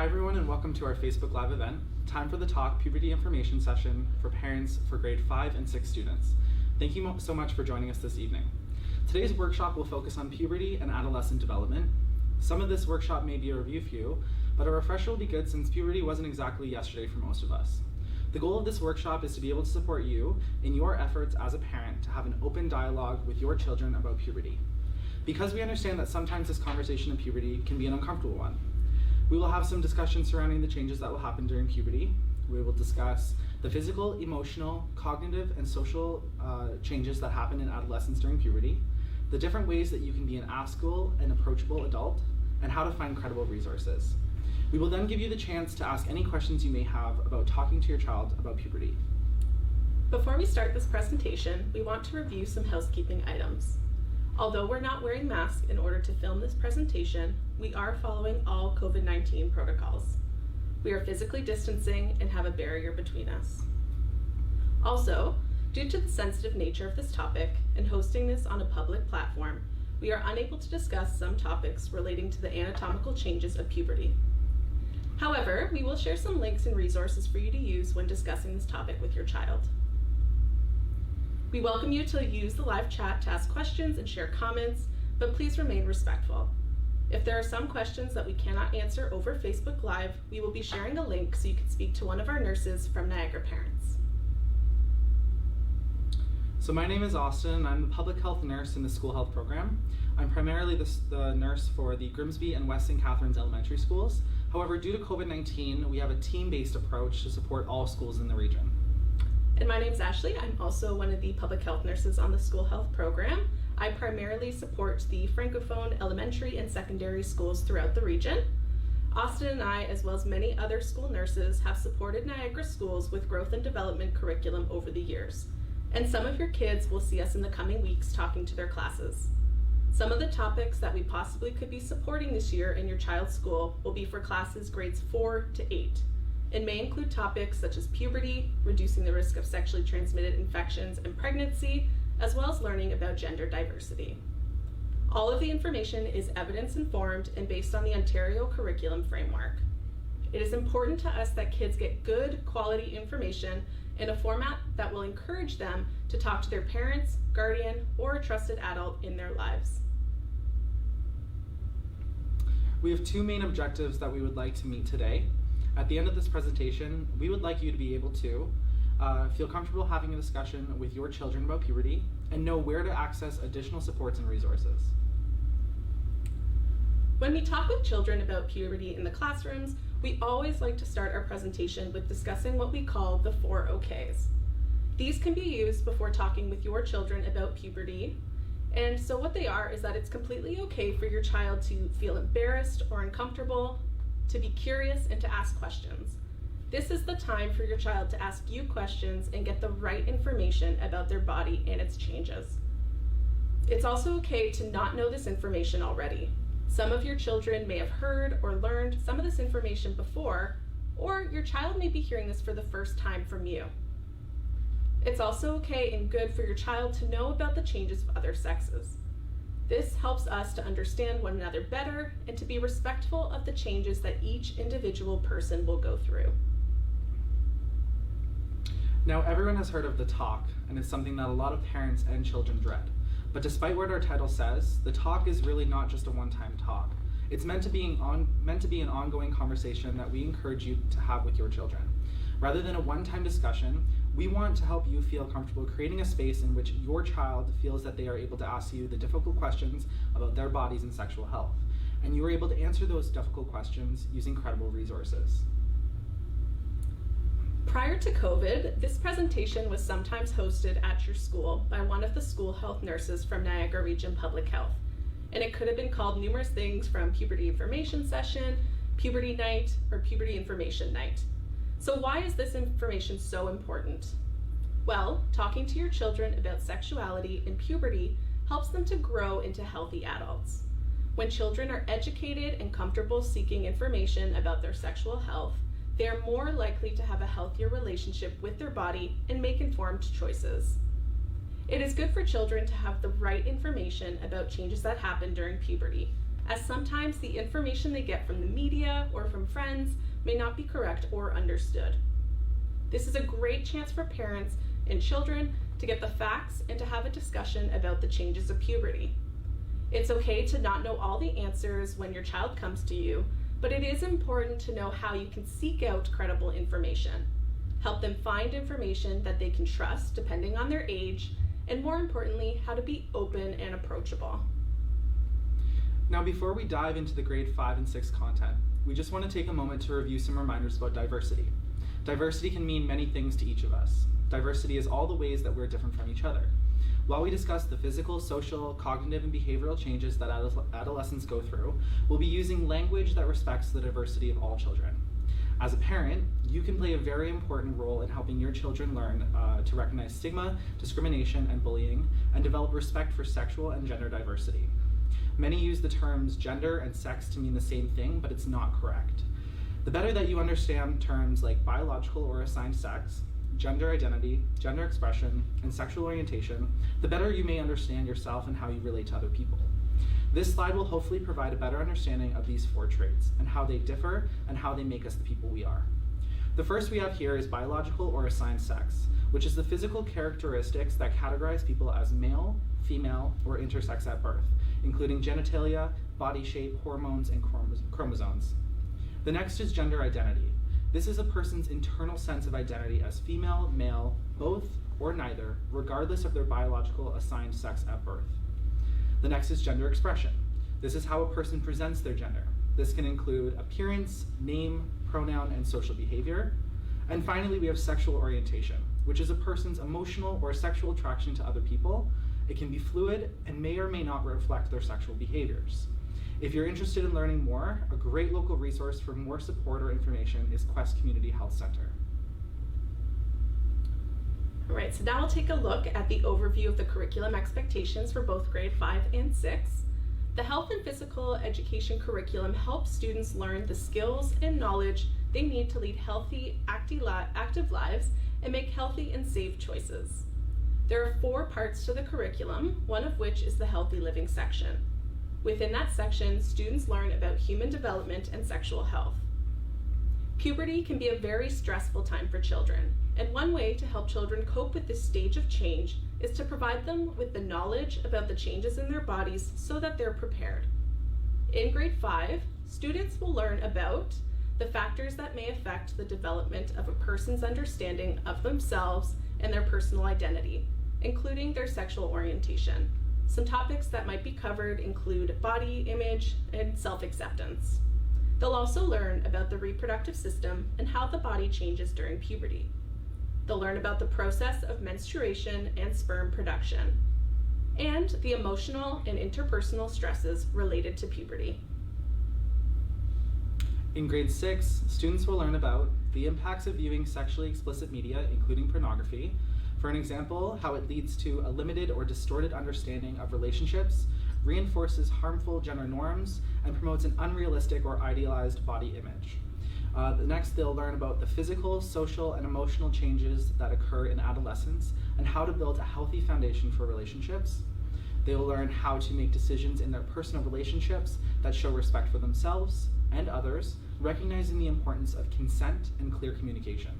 Hi everyone and welcome to our Facebook Live event, Time for the Talk Puberty Information Session for parents for grade 5 and 6 students. Thank you so much for joining us this evening. Today's workshop will focus on puberty and adolescent development. Some of this workshop may be a review for you, but a refresher will be good since puberty wasn't exactly yesterday for most of us. The goal of this workshop is to be able to support you in your efforts as a parent to have an open dialogue with your children about puberty. Because we understand that sometimes this conversation of puberty can be an uncomfortable one. We will have some discussion surrounding the changes that will happen during puberty. We will discuss the physical, emotional, cognitive, and social changes that happen in adolescence during puberty, the different ways that you can be an askable and approachable adult, and how to find credible resources. We will then give you the chance to ask any questions you may have about talking to your child about puberty. Before we start this presentation, we want to review some housekeeping items. Although we're not wearing masks in order to film this presentation, we are following all COVID-19 protocols. We are physically distancing and have a barrier between us. Also, due to the sensitive nature of this topic and hosting this on a public platform, we are unable to discuss some topics relating to the anatomical changes of puberty. However, we will share some links and resources for you to use when discussing this topic with your child. We welcome you to use the live chat to ask questions and share comments, but please remain respectful. If there are some questions that we cannot answer over Facebook Live, we will be sharing a link so you can speak to one of our nurses from Niagara Parents. So my name is Austin, and I'm the public health nurse in the school health program. I'm primarily the nurse for the Grimsby and West St. Catharines elementary schools. However, due to COVID-19, we have a team-based approach to support all schools in the region. And my name's Ashley. I'm also one of the public health nurses on the school health program. I primarily support the Francophone elementary and secondary schools throughout the region. Austin and I, as well as many other school nurses, have supported Niagara schools with growth and development curriculum over the years. And some of your kids will see us in the coming weeks talking to their classes. Some of the topics that we possibly could be supporting this year in your child's school will be for classes grades 4 to 8. It may include topics such as puberty, reducing the risk of sexually transmitted infections and pregnancy, as well as learning about gender diversity. All of the information is evidence-informed and based on the Ontario Curriculum Framework. It is important to us that kids get good quality information in a format that will encourage them to talk to their parents, guardian, or a trusted adult in their lives. We have two main objectives that we would like to meet today. At the end of this presentation, we would like you to be able to feel comfortable having a discussion with your children about puberty and know where to access additional supports and resources. When we talk with children about puberty in the classrooms, we always like to start our presentation with discussing what we call the 4 OKs. These can be used before talking with your children about puberty. And so what they are is that it's completely okay for your child to feel embarrassed or uncomfortable, to be curious, and to ask questions. This is the time for your child to ask you questions and get the right information about their body and its changes. It's also okay to not know this information already. Some of your children may have heard or learned some of this information before, or your child may be hearing this for the first time from you. It's also okay and good for your child to know about the changes of other sexes. This helps us to understand one another better and to be respectful of the changes that each individual person will go through. Now, everyone has heard of the talk, and it's something that a lot of parents and children dread. But despite what our title says, the talk is really not just a one-time talk. It's meant to be an ongoing conversation that we encourage you to have with your children. Rather than a one-time discussion, we want to help you feel comfortable creating a space in which your child feels that they are able to ask you the difficult questions about their bodies and sexual health, and you are able to answer those difficult questions using credible resources. Prior to COVID, this presentation was sometimes hosted at your school by one of the school health nurses from Niagara Region Public Health, and it could have been called numerous things from puberty information session, puberty night, or puberty information night. So why is this information so important? Well, talking to your children about sexuality and puberty helps them to grow into healthy adults. When children are educated and comfortable seeking information about their sexual health, they are more likely to have a healthier relationship with their body and make informed choices. It is good for children to have the right information about changes that happen during puberty, as sometimes the information they get from the media or from friends may not be correct or understood. This is a great chance for parents and children to get the facts and to have a discussion about the changes of puberty. It's okay to not know all the answers when your child comes to you, but it is important to know how you can seek out credible information, help them find information that they can trust depending on their age, and more importantly, how to be open and approachable. Now, before we dive into the grade 5 and 6 content, we just want to take a moment to review some reminders about diversity. Diversity can mean many things to each of us. Diversity is all the ways that we're different from each other. While we discuss the physical, social, cognitive, and behavioral changes that adolescents go through, we'll be using language that respects the diversity of all children. As a parent, you can play a very important role in helping your children learn to recognize stigma, discrimination, and bullying, and develop respect for sexual and gender diversity. Many use the terms gender and sex to mean the same thing, but it's not correct. The better that you understand terms like biological or assigned sex, gender identity, gender expression, and sexual orientation, the better you may understand yourself and how you relate to other people. This slide will hopefully provide a better understanding of these 4 traits and how they differ and how they make us the people we are. The first we have here is biological or assigned sex, which is the physical characteristics that categorize people as male, female, or intersex at birth, including genitalia, body shape, hormones, and chromosomes. The next is gender identity. This is a person's internal sense of identity as female, male, both, or neither, regardless of their biological assigned sex at birth. The next is gender expression. This is how a person presents their gender. This can include appearance, name, pronoun, and social behavior. And finally, we have sexual orientation, which is a person's emotional or sexual attraction to other people. It can be fluid and may or may not reflect their sexual behaviors. If you're interested in learning more, a great local resource for more support or information is Quest Community Health Center. All right, so now we'll take a look at the overview of the curriculum expectations for both grade 5 and 6. The health and physical education curriculum helps students learn the skills and knowledge they need to lead healthy, active lives and make healthy and safe choices. There are 4 parts to the curriculum, one of which is the healthy living section. Within that section, students learn about human development and sexual health. Puberty can be a very stressful time for children, and one way to help children cope with this stage of change is to provide them with the knowledge about the changes in their bodies so that they're prepared. In grade 5, students will learn about the factors that may affect the development of a person's understanding of themselves and their personal identity, including their sexual orientation. Some topics that might be covered include body image and self-acceptance. They'll also learn about the reproductive system and how the body changes during puberty. They'll learn about the process of menstruation and sperm production, and the emotional and interpersonal stresses related to puberty. In grade 6, students will learn about the impacts of viewing sexually explicit media, including pornography. For an example, how it leads to a limited or distorted understanding of relationships, reinforces harmful gender norms, and promotes an unrealistic or idealized body image. Next, they'll learn about the physical, social, and emotional changes that occur in adolescence and how to build a healthy foundation for relationships. They will learn how to make decisions in their personal relationships that show respect for themselves and others, recognizing the importance of consent and clear communication.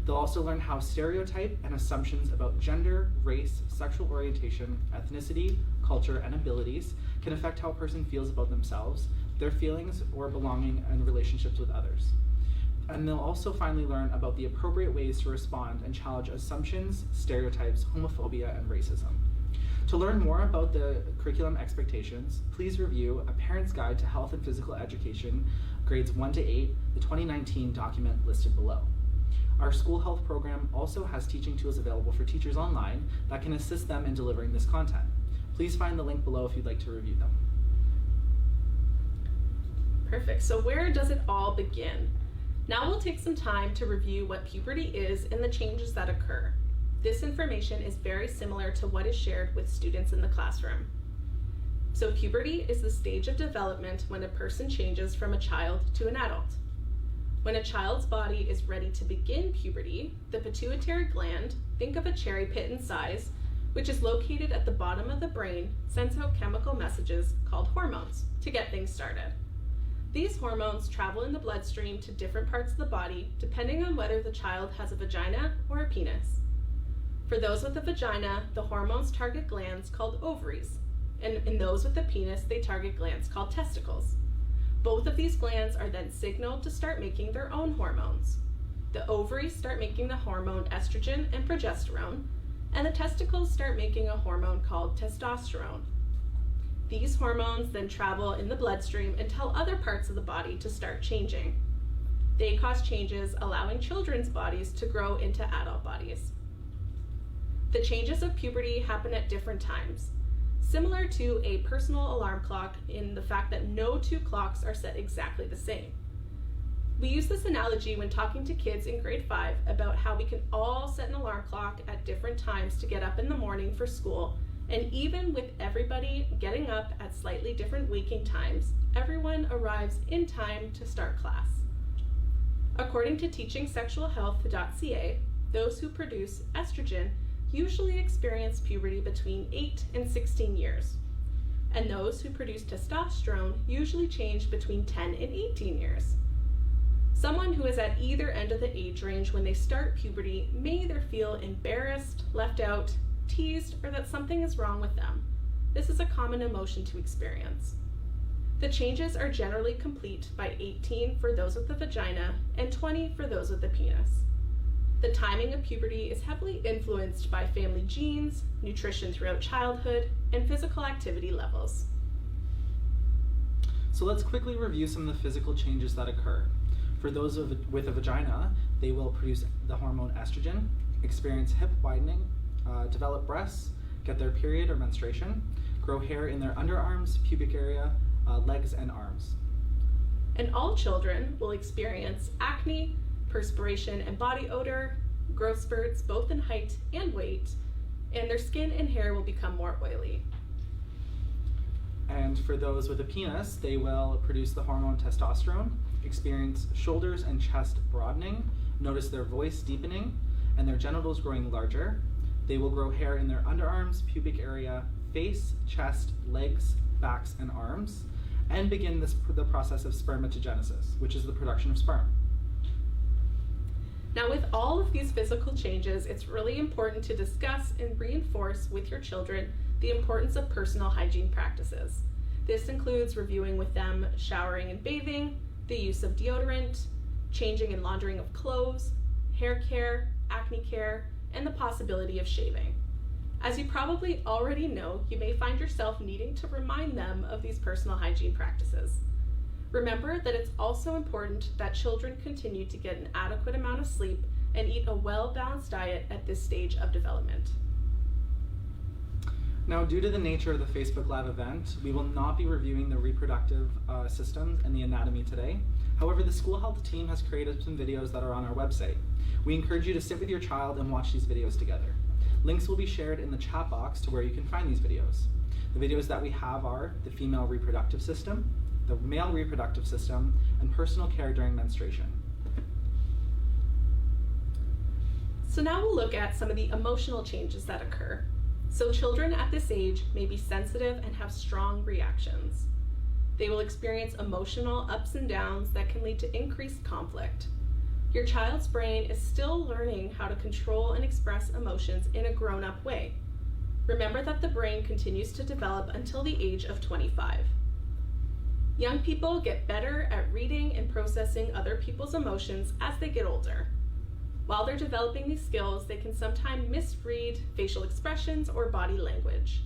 They'll also learn how stereotype and assumptions about gender, race, sexual orientation, ethnicity, culture, and abilities can affect how a person feels about themselves, their feelings, or belonging in relationships with others. And they'll also finally learn about the appropriate ways to respond and challenge assumptions, stereotypes, homophobia, and racism. To learn more about the curriculum expectations, please review A Parent's Guide to Health and Physical Education, grades 1 to 8, the 2019 document listed below. Our school health program also has teaching tools available for teachers online that can assist them in delivering this content. Please find the link below if you'd like to review them. Perfect, so where does it all begin? Now we'll take some time to review what puberty is and the changes that occur. This information is very similar to what is shared with students in the classroom. So puberty is the stage of development when a person changes from a child to an adult. When a child's body is ready to begin puberty, the pituitary gland, think of a cherry pit in size, which is located at the bottom of the brain sends out chemical messages called hormones to get things started. These hormones travel in the bloodstream to different parts of the body depending on whether the child has a vagina or a penis. For those with a vagina, the hormones target glands called ovaries, and in those with a penis, they target glands called testicles. Both of these glands are then signaled to start making their own hormones. The ovaries start making the hormone estrogen and progesterone, and the testicles start making a hormone called testosterone. These hormones then travel in the bloodstream and tell other parts of the body to start changing. They cause changes, allowing children's bodies to grow into adult bodies. The changes of puberty happen at different times, similar to a personal alarm clock in the fact that no two clocks are set exactly the same. We use this analogy when talking to kids in grade 5 about how we can all set an alarm clock at different times to get up in the morning for school, and even with everybody getting up at slightly different waking times, everyone arrives in time to start class. According to teachingsexualhealth.ca, those who produce estrogen usually experience puberty between 8 and 16 years, and those who produce testosterone usually change between 10 and 18 years. Someone who is at either end of the age range when they start puberty may either feel embarrassed, left out, teased, or that something is wrong with them. This is a common emotion to experience. The changes are generally complete by 18 for those with the vagina and 20 for those with the penis. The timing of puberty is heavily influenced by family genes, nutrition throughout childhood, and physical activity levels. So let's quickly review some of the physical changes that occur. For those with a vagina, they will produce the hormone estrogen, experience hip widening, develop breasts, get their period or menstruation, grow hair in their underarms, pubic area, legs, and arms. And all children will experience acne, perspiration and body odor, growth spurts both in height and weight, and their skin and hair will become more oily. And for those with a penis, they will produce the hormone testosterone, experience shoulders and chest broadening, notice their voice deepening, and their genitals growing larger. They will grow hair in their underarms, pubic area, face, chest, legs, backs, and arms, and begin the process of spermatogenesis, which is the production of sperm. Now, with all of these physical changes, it's really important to discuss and reinforce with your children the importance of personal hygiene practices. This includes reviewing with them showering and bathing, the use of deodorant, changing and laundering of clothes, hair care, acne care, and the possibility of shaving. As you probably already know, you may find yourself needing to remind them of these personal hygiene practices. Remember that it's also important that children continue to get an adequate amount of sleep and eat a well-balanced diet at this stage of development. Now, due to the nature of the Facebook Live event, we will not be reviewing the reproductive systems and the anatomy today. However, the school health team has created some videos that are on our website. We encourage you to sit with your child and watch these videos together. Links will be shared in the chat box to where you can find these videos. The videos that we have are the female reproductive system, the male reproductive system, and personal care during menstruation. So now we'll look at some of the emotional changes that occur. So children at this age may be sensitive and have strong reactions. They will experience emotional ups and downs that can lead to increased conflict. Your child's brain is still learning how to control and express emotions in a grown-up way. Remember that the brain continues to develop until the age of 25. Young people get better at reading and processing other people's emotions as they get older. While they're developing these skills, they can sometimes misread facial expressions or body language.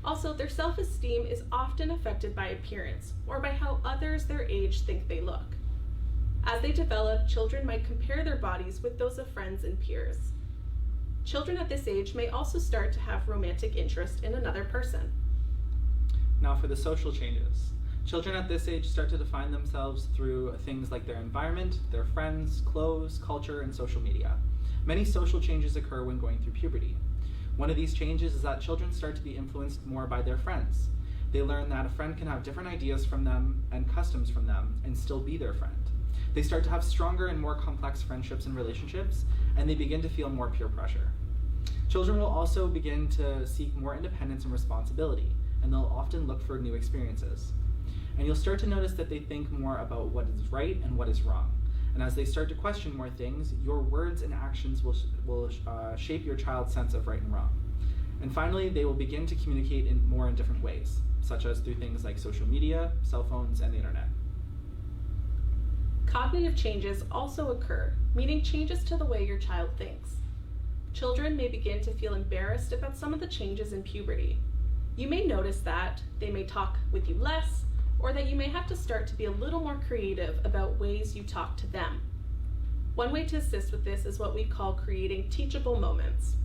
Also, their self-esteem is often affected by appearance or by how others their age think they look. As they develop, children might compare their bodies with those of friends and peers. Children at this age may also start to have romantic interest in another person. Now for the social changes. Children at this age start to define themselves through things like their environment, their friends, clothes, culture, and social media. Many social changes occur when going through puberty. One of these changes is that children start to be influenced more by their friends. They learn that a friend can have different ideas from them and customs from them and still be their friend. They start to have stronger and more complex friendships and relationships, and they begin to feel more peer pressure. Children will also begin to seek more independence and responsibility, and they'll often look for new experiences. And you'll start to notice that they think more about what is right and what is wrong. And as they start to question more things, your words and actions will shape your child's sense of right and wrong. And finally, they will begin to communicate more in different ways, such as through things like social media, cell phones, and the internet. Cognitive changes also occur, meaning changes to the way your child thinks. Children may begin to feel embarrassed about some of the changes in puberty. You may notice that they may talk with you less, or that you may have to start to be a little more creative about ways you talk to them. One way to assist with this is what we call creating teachable moments.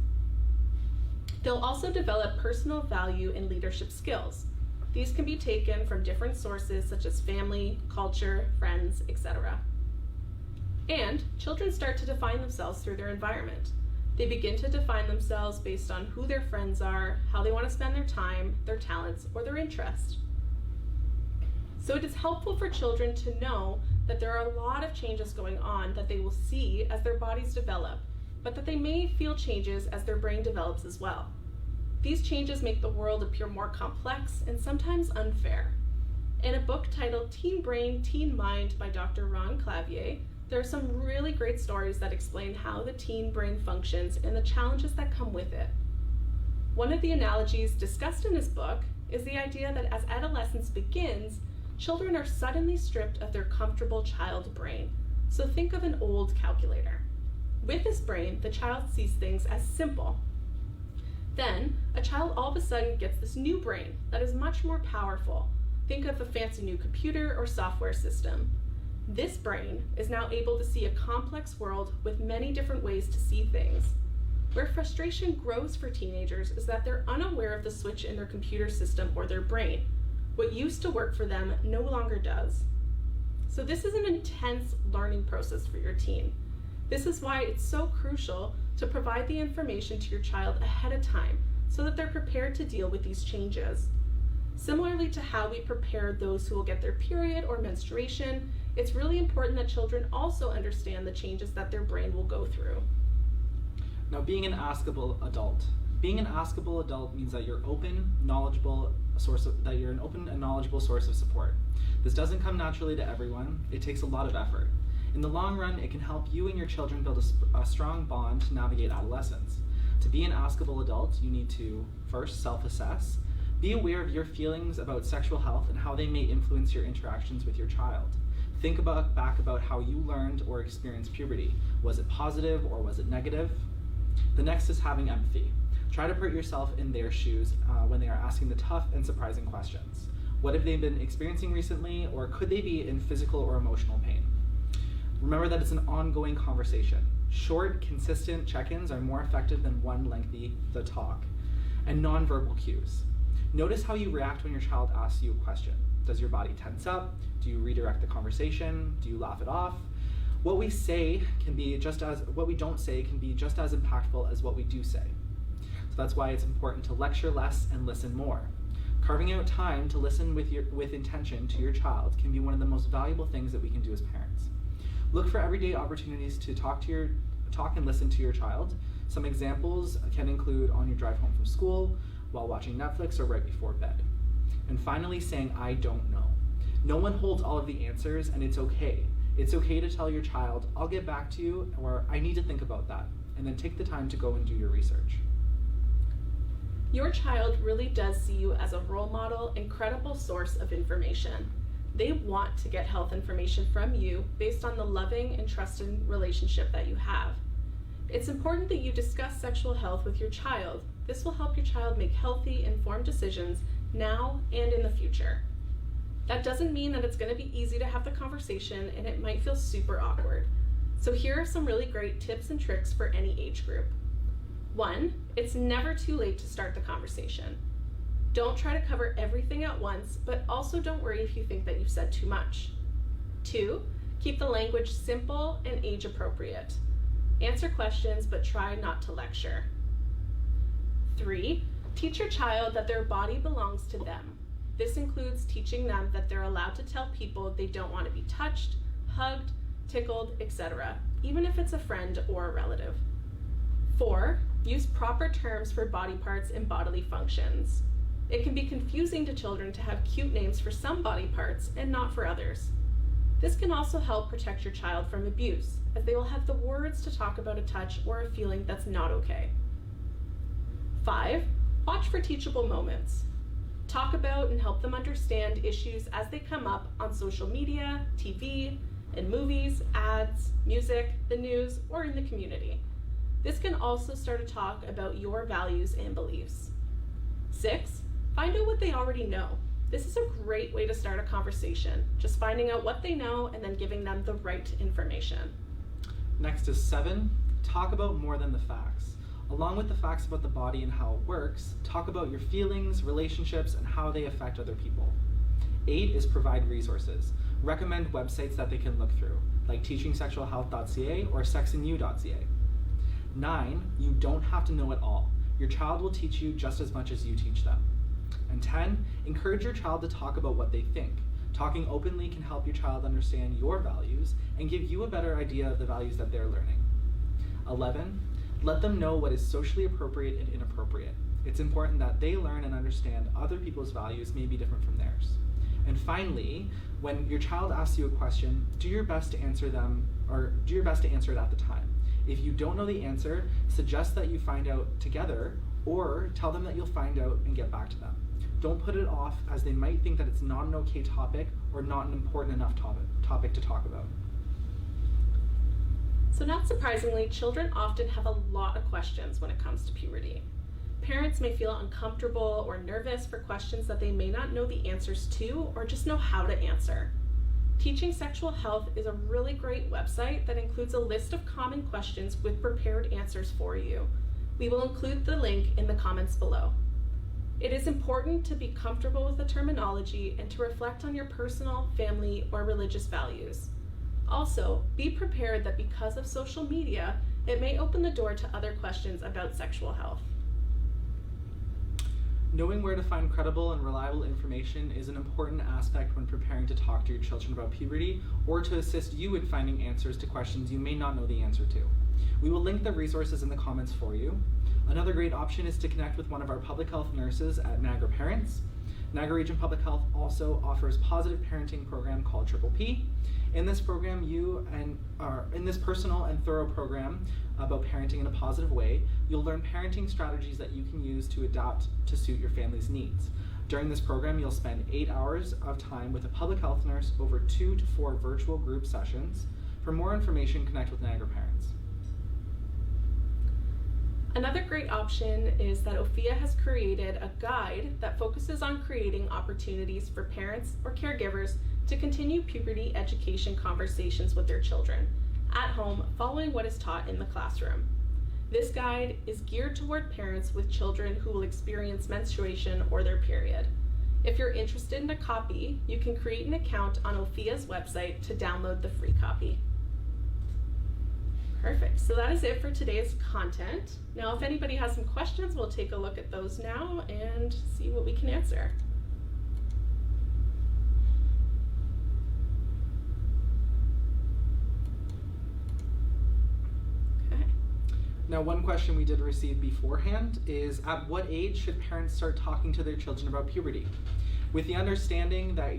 They'll also develop personal value and leadership skills. These can be taken from different sources such as family, culture, friends, etc. And children start to define themselves through their environment. They begin to define themselves based on who their friends are, how they want to spend their time, their talents, or their interests. So it is helpful for children to know that there are a lot of changes going on that they will see as their bodies develop, but that they may feel changes as their brain develops as well. These changes make the world appear more complex and sometimes unfair. In a book titled Teen Brain, Teen Mind by Dr. Ron Clavier, there are some really great stories that explain how the teen brain functions and the challenges that come with it. One of the analogies discussed in his book is the idea that as adolescence begins, children are suddenly stripped of their comfortable child brain. So think of an old calculator. With this brain, the child sees things as simple. Then, a child all of a sudden gets this new brain that is much more powerful. Think of a fancy new computer or software system. This brain is now able to see a complex world with many different ways to see things. Where frustration grows for teenagers is that they're unaware of the switch in their computer system or their brain. What used to work for them no longer does. So this is an intense learning process for your teen. This is why it's so crucial to provide the information to your child ahead of time so that they're prepared to deal with these changes. Similarly to how we prepare those who will get their period or menstruation, it's really important that children also understand the changes that their brain will go through. Now, being an askable adult. Being an askable adult means that you're an open and knowledgeable source of support. This doesn't come naturally to everyone. It takes a lot of effort. In the long run, it can help you and your children build a strong bond to navigate adolescence. To be an askable adult, you need to first self-assess, be aware of your feelings about sexual health and how they may influence your interactions with your child. Think back about how you learned or experienced puberty. Was it positive or was it negative? The next is having empathy. Try to put yourself in their shoes when they are asking the tough and surprising questions. What have they been experiencing recently, or could they be in physical or emotional pain? Remember that it's an ongoing conversation. Short, consistent check-ins are more effective than one lengthy talk. And nonverbal cues. Notice how you react when your child asks you a question. Does your body tense up? Do you redirect the conversation? Do you laugh it off? What we don't say can be just as impactful as what we do say. So that's why it's important to lecture less and listen more. Carving out time to listen with intention to your child can be one of the most valuable things that we can do as parents. Look for everyday opportunities to talk and listen to your child. Some examples can include on your drive home from school, while watching Netflix, or right before bed. And finally, saying, I don't know. No one holds all of the answers, and it's okay. It's okay to tell your child, I'll get back to you, or I need to think about that, and then take the time to go and do your research. Your child really does see you as a role model and credible source of information. They want to get health information from you based on the loving and trusting relationship that you have. It's important that you discuss sexual health with your child. This will help your child make healthy, informed decisions now and in the future. That doesn't mean that it's going to be easy to have the conversation, and it might feel super awkward. So here are some really great tips and tricks for any age group. 1, it's never too late to start the conversation. Don't try to cover everything at once, but also don't worry if you think that you've said too much. 2, keep the language simple and age appropriate. Answer questions, but try not to lecture. 3, teach your child that their body belongs to them. This includes teaching them that they're allowed to tell people they don't want to be touched, hugged, tickled, etc., even if it's a friend or a relative. 4, Use proper terms for body parts and bodily functions. It can be confusing to children to have cute names for some body parts and not for others. This can also help protect your child from abuse, as they will have the words to talk about a touch or a feeling that's not okay. 5. Watch for teachable moments. Talk about and help them understand issues as they come up on social media, TV, in movies, ads, music, the news, or in the community. This can also start a talk about your values and beliefs. 6. Find out what they already know. This is a great way to start a conversation, just finding out what they know and then giving them the right information. Next is 7. Talk about more than the facts. Along with the facts about the body and how it works, talk about your feelings, relationships, and how they affect other people. 8 is provide resources. Recommend websites that they can look through, like teachingsexualhealth.ca or sexandyou.ca. 9, you don't have to know it all. Your child will teach you just as much as you teach them. And 10, encourage your child to talk about what they think. Talking openly can help your child understand your values and give you a better idea of the values that they're learning. 11, let them know what is socially appropriate and inappropriate. It's important that they learn and understand other people's values may be different from theirs. And finally, when your child asks you a question, do your best to answer it at the time. If you don't know the answer, suggest that you find out together, or tell them that you'll find out and get back to them. Don't put it off, as they might think that it's not an okay topic or not an important enough topic to talk about. So not surprisingly, children often have a lot of questions when it comes to puberty. Parents may feel uncomfortable or nervous for questions that they may not know the answers to or just know how to answer. Teaching Sexual Health is a really great website that includes a list of common questions with prepared answers for you. We will include the link in the comments below. It is important to be comfortable with the terminology and to reflect on your personal, family, or religious values. Also, be prepared that because of social media, it may open the door to other questions about sexual health. Knowing where to find credible and reliable information is an important aspect when preparing to talk to your children about puberty or to assist you in finding answers to questions you may not know the answer to. We will link the resources in the comments for you. Another great option is to connect with one of our public health nurses at Niagara Parents. Niagara Region Public Health also offers positive parenting program called Triple P. In this program, in this personal and thorough program about parenting in a positive way, you'll learn parenting strategies that you can use to adapt to suit your family's needs. During this program, you'll spend 8 hours of time with a public health nurse over 2 to 4 virtual group sessions. For more information, connect with Niagara Parents. Another great option is that OFIA has created a guide that focuses on creating opportunities for parents or caregivers to continue puberty education conversations with their children at home following what is taught in the classroom. This guide is geared toward parents with children who will experience menstruation or their period. If you're interested in a copy, you can create an account on OFIA's website to download the free copy. Perfect, so that is it for today's content. Now, if anybody has some questions, we'll take a look at those now and see what we can answer. Okay. Now, one question we did receive beforehand is, at what age should parents start talking to their children about puberty? With the understanding that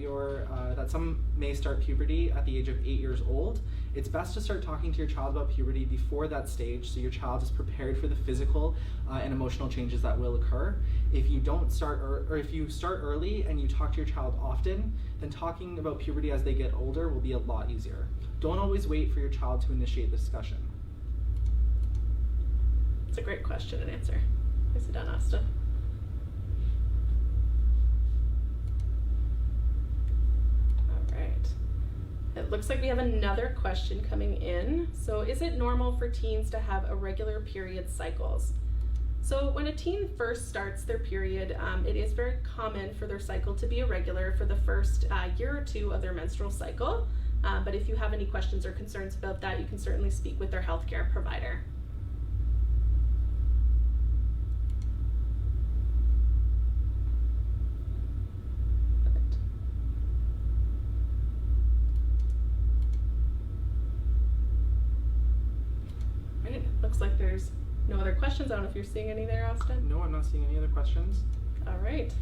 that some may start puberty at the age of 8 years old, it's best to start talking to your child about puberty before that stage so your child is prepared for the physical and emotional changes that will occur. If you don't start, or if you start early and you talk to your child often, then talking about puberty as they get older will be a lot easier. Don't always wait for your child to initiate the discussion. It's a great question and answer. Nicely done, Asta. It looks like we have another question coming in. So, is it normal for teens to have irregular period cycles? So, when a teen first starts their period, it is very common for their cycle to be irregular for the first year or two of their menstrual cycle. But if you have any questions or concerns about that, you can certainly speak with their healthcare provider. Looks like there's No other questions? I don't know if you're seeing any there, Austin. No, I'm not seeing any other questions. All right.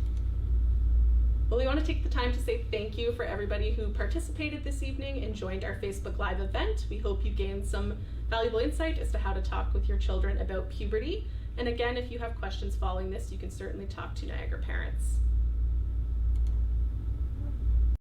Well, we want to take the time to say thank you for everybody who participated this evening and joined our Facebook Live event. We hope you gained some valuable insight as to how to talk with your children about puberty. And again, if you have questions following this, you can certainly talk to Niagara parents.